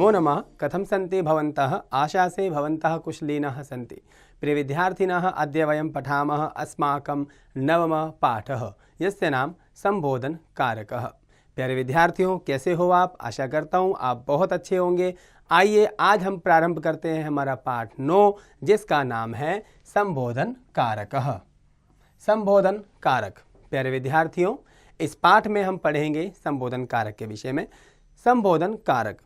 नमो नमः। कथं सन्ति भवन्तः? आशासे भवन्तः कुशलिनः सन्ति। प्रिय विद्यार्थिनः, अद्य वयं पठामः अस्माकं नवमः पाठः, यस्य नाम संबोधन कारकः। प्यारे विद्यार्थियों, कैसे हो आप? आशा करता हूँ आप बहुत अच्छे होंगे। आइए आज हम प्रारंभ करते हैं हमारा पाठ 9, जिसका नाम है संबोधन कारकः। संबोधन कारक। प्यारे विद्यार्थियों, इस पाठ में हम पढ़ेंगे संबोधन कारक के विषय में। संबोधन कारक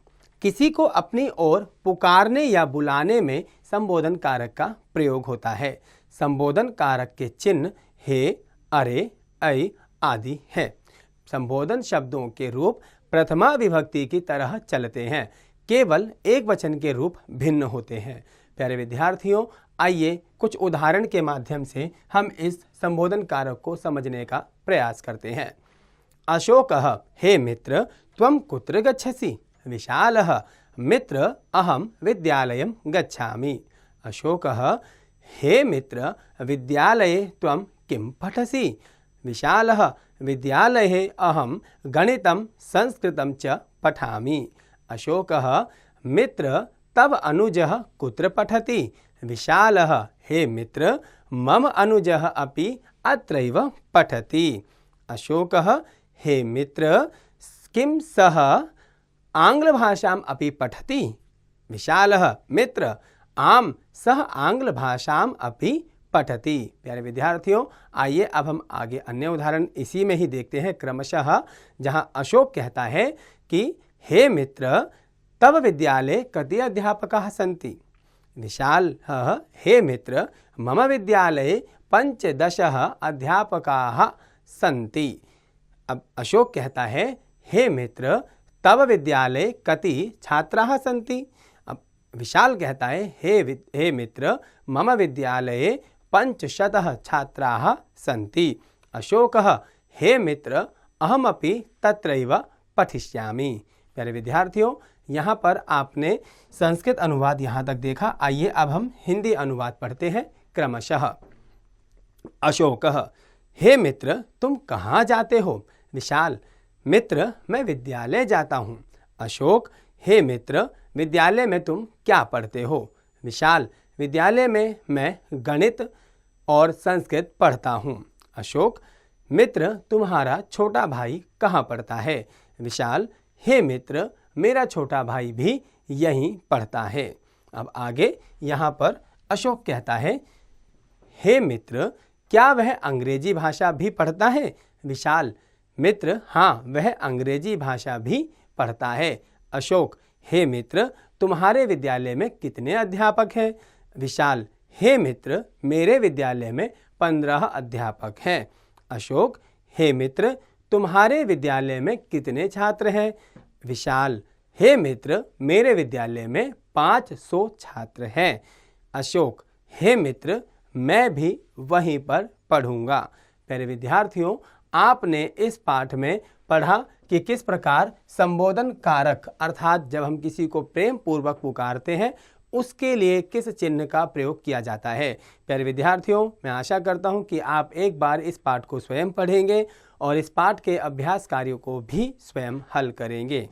किसी को अपनी ओर पुकारने या बुलाने में संबोधन कारक का प्रयोग होता है। संबोधन कारक के चिन्ह हे, अरे, ऐ आदि है। संबोधन शब्दों के रूप प्रथमा विभक्ति की तरह चलते हैं, केवल एक वचन के रूप भिन्न होते हैं। प्यारे विद्यार्थियों, आइए कुछ उदाहरण के माध्यम से हम इस संबोधन कारक को समझने का प्रयास करते हैं। अशोकः हे मित्र त्वं कुत्र गच्छसि? विशालः मित्र अहं विद्यालयं गच्छामि। अशोकः हे मित्र विद्यालये त्वं किं पठसि? विशालः विद्यालये अहं गणितं संस्कृतं च पठामि। अशोकः मित्र तव अनुजः कुत्र पठति? विशालः हे मित्र मम अनुजः अपि अत्रैव पठति। अशोकः हे मित्र किं सः आङ्ग्लभाषाम् अपि पठति? विशालः मित्र आम सः आङ्ग्लभाषाम् अपि पठति। प्यारे विद्यार्थियों, आइए अब हम आगे अन्य उदाहरण इसी में ही देखते हैं क्रमशः, जहां अशोक कहता है कि हे मित्र तव विद्यालये कति अध्यापकाः सन्ति? विशालः हे मित्र मम विद्यालये 15 अध्यापकाः सन्ति। अब अशोक कहता है हे मित्र तव विद्यालये कति छात्राः सन्ति? अब विशाल कहता है हे मित्र मम विद्यालये 500 छात्राः सन्ति। अशोकः हे मित्र अहमपि तत्रैव पठिष्यामि। प्यारे विद्यार्थियों, यहाँ पर आपने संस्कृत अनुवाद यहाँ तक देखा। आइए अब हम हिंदी अनुवाद पढ़ते हैं क्रमशः। अशोकः हे मित्र तुम कहाँ जाते हो? विशाल मित्र मैं विद्यालय जाता हूँ। अशोक हे मित्र विद्यालय में तुम क्या पढ़ते हो? विशाल विद्यालय में मैं गणित और संस्कृत पढ़ता हूँ। अशोक मित्र तुम्हारा छोटा भाई कहाँ पढ़ता है? विशाल हे मित्र मेरा छोटा भाई भी यहीं पढ़ता है। अब आगे यहाँ पर अशोक कहता है हे मित्र क्या वह अंग्रेजी भाषा भी पढ़ता है? विशाल मित्र हाँ वह अंग्रेजी भाषा भी पढ़ता है। अशोक हे मित्र तुम्हारे विद्यालय में कितने अध्यापक हैं? विशाल हे मित्र मेरे विद्यालय में 15 अध्यापक हैं। अशोक हे मित्र तुम्हारे विद्यालय में कितने छात्र हैं? विशाल हे मित्र मेरे विद्यालय में 500 छात्र हैं। अशोक हे मित्र मैं भी वहीं पर पढ़ूंगा। प्यारे विद्यार्थियों, आपने इस पाठ में पढ़ा कि किस प्रकार संबोधन कारक अर्थात जब हम किसी को प्रेम पूर्वक पुकारते हैं उसके लिए किस चिन्ह का प्रयोग किया जाता है। प्यारे विद्यार्थियों, मैं आशा करता हूं कि आप एक बार इस पाठ को स्वयं पढ़ेंगे और इस पाठ के अभ्यास कार्यों को भी स्वयं हल करेंगे।